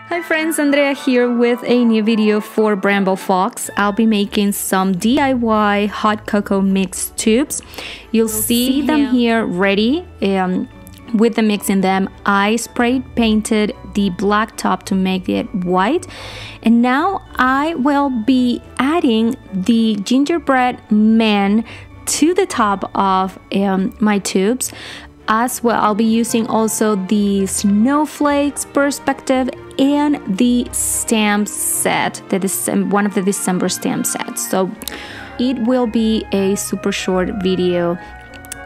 Hi friends, Andrea here with a new video for Bramble Fox. I'll be making some DIY hot cocoa mix tubes. You'll see them here ready with the mix in them. I spray painted the black top to make it white. And now I will be adding the gingerbread man to the top of my tubes. As well, I'll be using also the snowflakes perspective and the stamp set, one of the December stamp sets. So it will be a super short video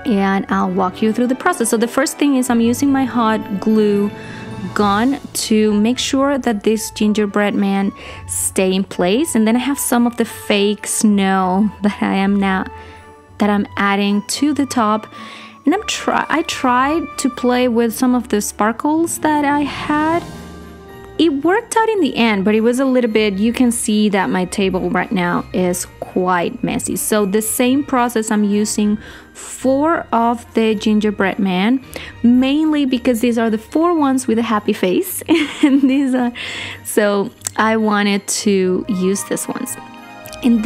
and I'll walk you through the process. So the first thing is I'm using my hot glue gun to make sure that this gingerbread man stay in place, and then I have some of the fake snow that I'm adding to the top. And I tried to play with some of the sparkles that I had. It worked out in the end, but it was a little bit, you can see that my table right now is quite messy. So the same process, I'm using 4 of the gingerbread man, mainly because these are the 4 ones with a happy face. And so I wanted to use these ones. And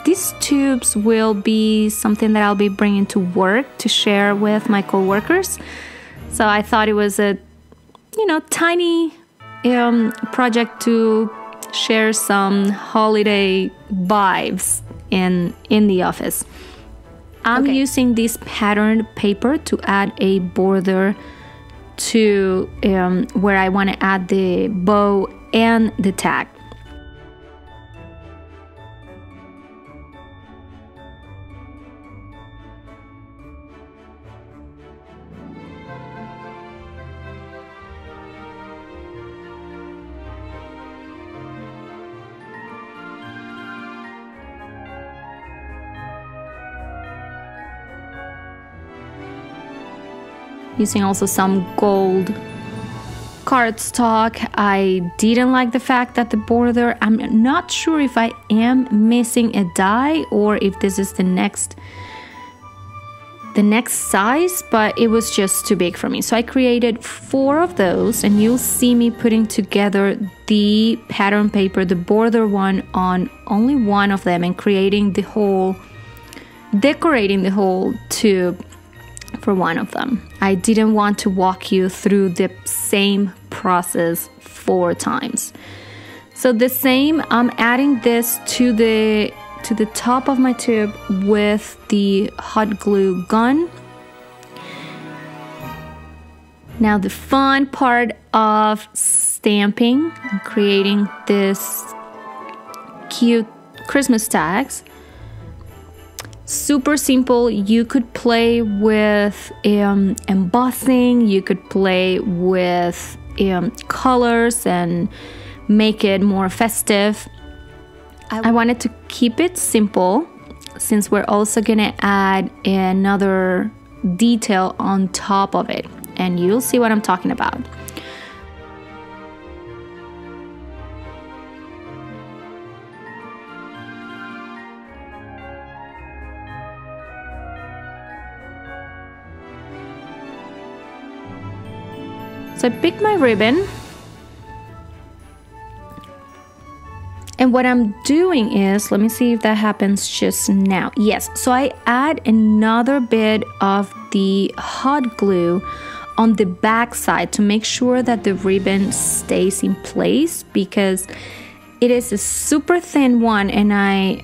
these tubes will be something that I'll be bringing to work to share with my co-workers. So I thought it was a tiny project to share some holiday vibes in the office. I'm using this patterned paper to add a border to where I want to add the bow and the tag. Using also some gold cardstock. I didn't like the fact that the border, I'm not sure if I am missing a die or if this is the next size, but it was just too big for me. So I created 4 of those, and you'll see me putting together the pattern paper, the border one, on only one of them, and decorating the whole tube for one of them. I didn't want to walk you through the same process 4 times. So the same, I'm adding this to the top of my tube with the hot glue gun. Now the fun part of stamping and creating this cute Christmas tags. Super simple. You could play with embossing, you could play with colors and make it more festive. I wanted to keep it simple since we're also gonna add another detail on top of it, and you'll see what I'm talking about. So I picked my ribbon, and what I'm doing is, let me see if that happens just now. Yes, so I add another bit of the hot glue on the back side to make sure that the ribbon stays in place, because it is a super thin one, and I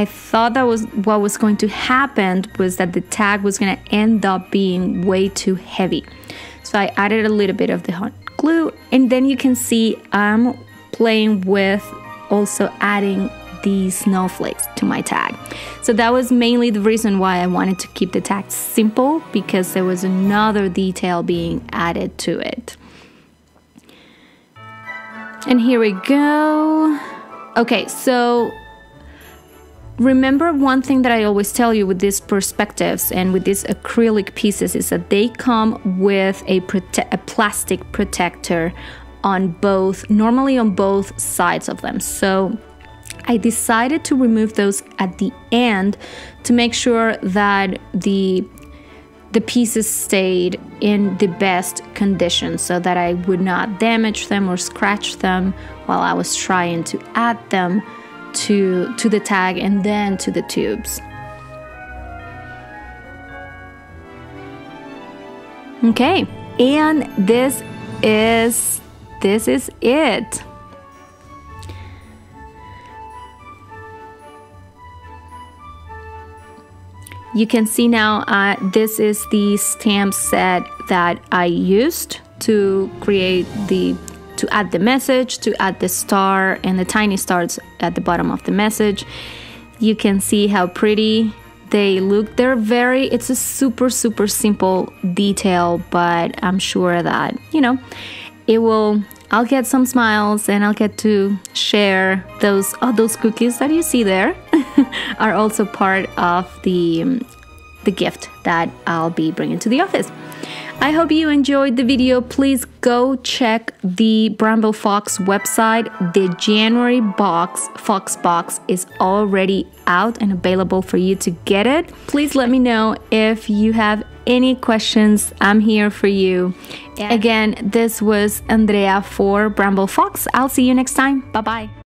thought that was what was going to happen, was that the tag was going to end up being way too heavy. So I added a little bit of the hot glue, and then you can see I'm playing with also adding these snowflakes to my tag. So that was mainly the reason why I wanted to keep the tag simple, because there was another detail being added to it. And here we go. Okay, so remember, one thing that I always tell you with these perspectives and with these acrylic pieces is that they come with a plastic protector on both, normally on both sides of them. So I decided to remove those at the end to make sure that the the pieces stayed in the best condition so that I would not damage them or scratch them while I was trying to add them to the tag and then to the tubes. Okay, and this is it. You can see now this is the stamp set that I used to create to add the message, to add the star and the tiny stars at the bottom of the message. You can see how pretty they look. It's a super simple detail, but I'm sure that, you know, I'll get some smiles and I'll get to share those cookies that you see there are also part of the gift that I'll be bringing to the office. I hope you enjoyed the video. Please go check the Bramble Fox website. The January Fox box is already out and available for you to get it. Please let me know if you have any questions. I'm here for you. Again, this was Andrea for Bramble Fox. I'll see you next time. Bye-bye.